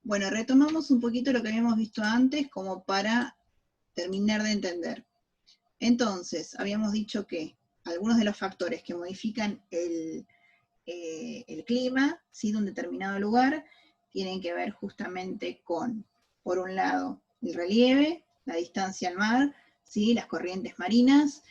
Bueno, retomamos un poquito lo que habíamos visto antes como para terminar de entender. Entonces, habíamos dicho que algunos de los factores que modifican el clima, ¿sí?, de un determinado lugar, tienen que ver justamente con, por un lado, el relieve, la distancia al mar, ¿sí?, las corrientes marinas,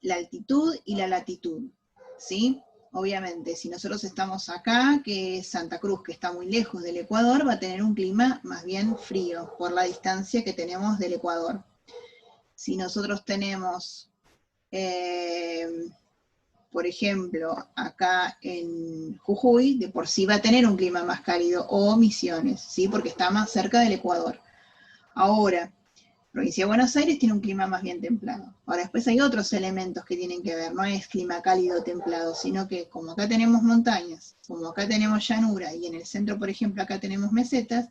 la altitud y la latitud, ¿sí? Obviamente, si nosotros estamos acá, que es Santa Cruz, que está muy lejos del Ecuador, va a tener un clima más bien frío, por la distancia que tenemos del Ecuador. Si nosotros tenemos, por ejemplo, acá en Jujuy, de por sí va a tener un clima más cálido, o Misiones, ¿sí?, porque está más cerca del Ecuador. Ahora, provincia de Buenos Aires tiene un clima más bien templado. Ahora, después hay otros elementos que tienen que ver, no es clima cálido o templado, sino que como acá tenemos montañas, como acá tenemos llanura, y en el centro, por ejemplo, acá tenemos mesetas,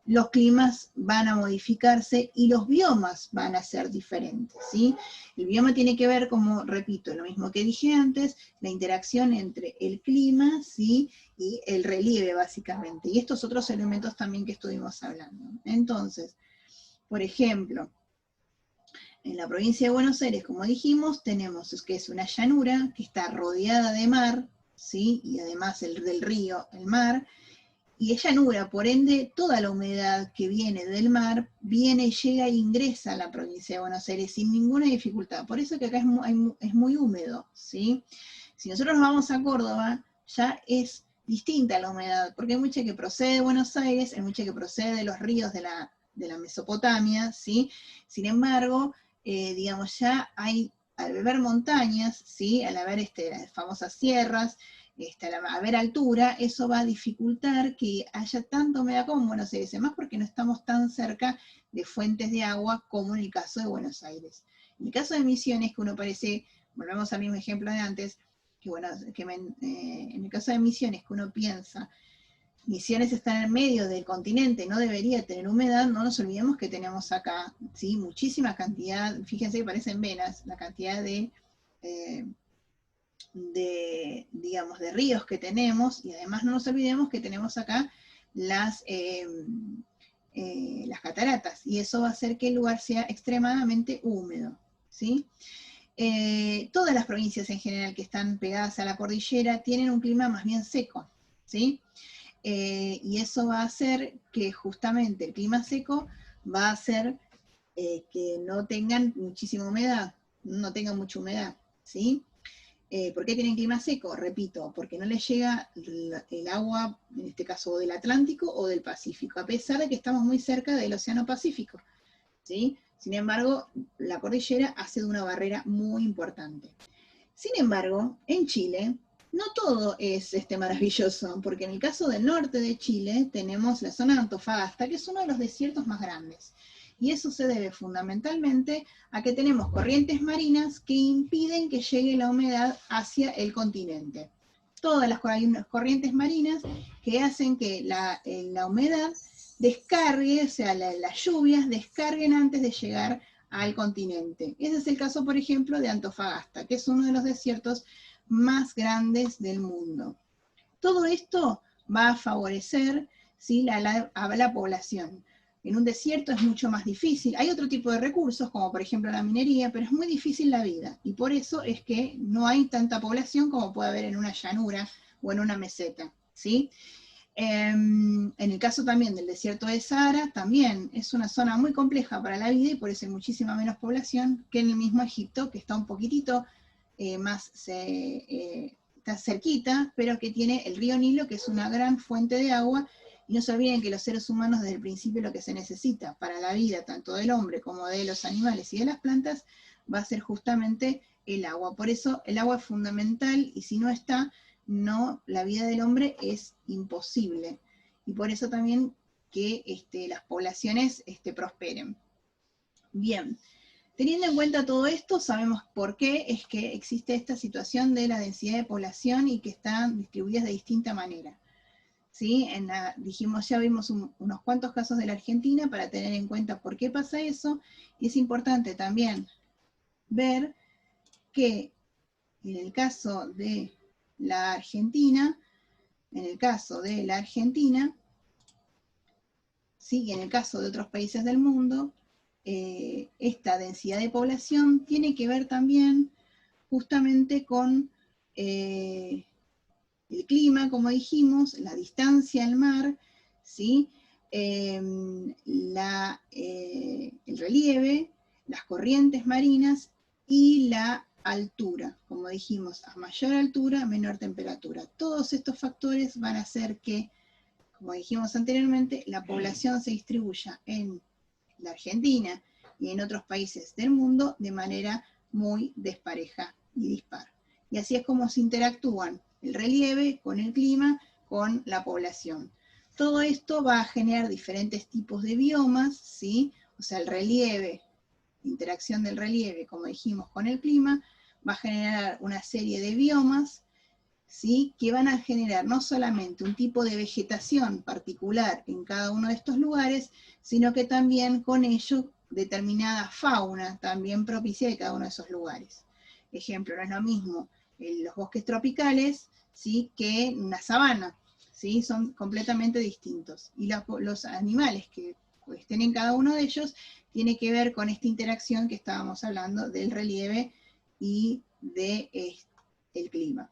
los climas van a modificarse y los biomas van a ser diferentes, ¿sí? El bioma tiene que ver, como repito, lo mismo que dije antes, la interacción entre el clima, ¿sí?, y el relieve, básicamente, y estos otros elementos también que estuvimos hablando. Entonces, por ejemplo, en la provincia de Buenos Aires, como dijimos, tenemos que es una llanura que está rodeada de mar, ¿sí?, y además del río, el mar, y es llanura, por ende, toda la humedad que viene del mar, viene, llega e ingresa a la provincia de Buenos Aires sin ninguna dificultad. Por eso que acá es muy húmedo, ¿sí? Si nosotros nos vamos a Córdoba, ya es distinta la humedad, porque hay mucha que procede de Buenos Aires, hay mucha que procede de los ríos de la Mesopotamia, ¿sí? Sin embargo, digamos, ya hay, al haber montañas, ¿sí?, al haber las famosas sierras, al haber altura, eso va a dificultar que haya tanta humedad como en Buenos Aires, además porque no estamos tan cerca de fuentes de agua como en el caso de Buenos Aires. En el caso de Misiones, que uno parece, volvemos al mismo ejemplo de antes, que bueno, en el caso de Misiones, que uno piensa, Misiones está en el medio del continente, no debería tener humedad, no nos olvidemos que tenemos acá, ¿sí?, muchísima cantidad, fíjense que parecen venas, la cantidad digamos, de ríos que tenemos, y además no nos olvidemos que tenemos acá las cataratas, y eso va a hacer que el lugar sea extremadamente húmedo, ¿sí? Todas las provincias en general que están pegadas a la cordillera tienen un clima más bien seco, ¿sí? Y eso va a hacer que justamente el clima seco va a hacer que no tengan muchísima humedad, no tengan mucha humedad, ¿sí? ¿Por qué tienen clima seco? Repito, porque no les llega el agua, en este caso del Atlántico o del Pacífico, a pesar de que estamos muy cerca del Océano Pacífico, ¿sí? Sin embargo, la cordillera hace de una barrera muy importante. Sin embargo, en Chile, no todo es maravilloso, porque en el caso del norte de Chile tenemos la zona de Antofagasta, que es uno de los desiertos más grandes. Y eso se debe fundamentalmente a que tenemos corrientes marinas que impiden que llegue la humedad hacia el continente. Todas las corrientes marinas que hacen que la humedad descargue, o sea, las lluvias descarguen antes de llegar al continente. Ese es el caso, por ejemplo, de Antofagasta, que es uno de los desiertos más grandes del mundo. Todo esto va a favorecer, ¿sí?, a la población. En un desierto es mucho más difícil. Hay otro tipo de recursos, como por ejemplo la minería, pero es muy difícil la vida. Y por eso es que no hay tanta población como puede haber en una llanura o en una meseta, ¿sí? En el caso también del desierto de Sahara, también es una zona muy compleja para la vida y por eso hay muchísima menos población que en el mismo Egipto, que está un poquitito más está cerquita, pero que tiene el río Nilo, que es una gran fuente de agua. Y no se olviden que los seres humanos desde el principio lo que se necesita para la vida, tanto del hombre como de los animales y de las plantas, va a ser justamente el agua. Por eso el agua es fundamental y si no está, no, la vida del hombre es imposible. Y por eso también que las poblaciones prosperen. Bien, teniendo en cuenta todo esto, sabemos por qué es que existe esta situación de la densidad de población y que están distribuidas de distinta manera. ¿Sí? Dijimos, ya vimos unos cuantos casos de la Argentina para tener en cuenta por qué pasa eso, y es importante también ver que en el caso de la Argentina, ¿sí? Y en el caso de otros países del mundo, esta densidad de población tiene que ver también justamente con el clima, como dijimos, la distancia al mar, ¿sí? El relieve, las corrientes marinas y la altura. Como dijimos, a mayor altura, menor temperatura. Todos estos factores van a hacer que, como dijimos anteriormente, la población se distribuya en la Argentina y en otros países del mundo de manera muy despareja y dispar. Y así es como se interactúan el relieve con el clima, con la población. Todo esto va a generar diferentes tipos de biomas, ¿sí? O sea, el relieve, interacción del relieve, como dijimos, con el clima, va a generar una serie de biomas, ¿sí? Que van a generar no solamente un tipo de vegetación particular en cada uno de estos lugares, sino que también con ello determinada fauna también propicia de cada uno de esos lugares. Ejemplo, no es lo mismo los bosques tropicales, ¿sí? Que una sabana, ¿sí? Son completamente distintos. Y los animales que estén en cada uno de ellos tiene que ver con esta interacción que estábamos hablando del relieve y del clima.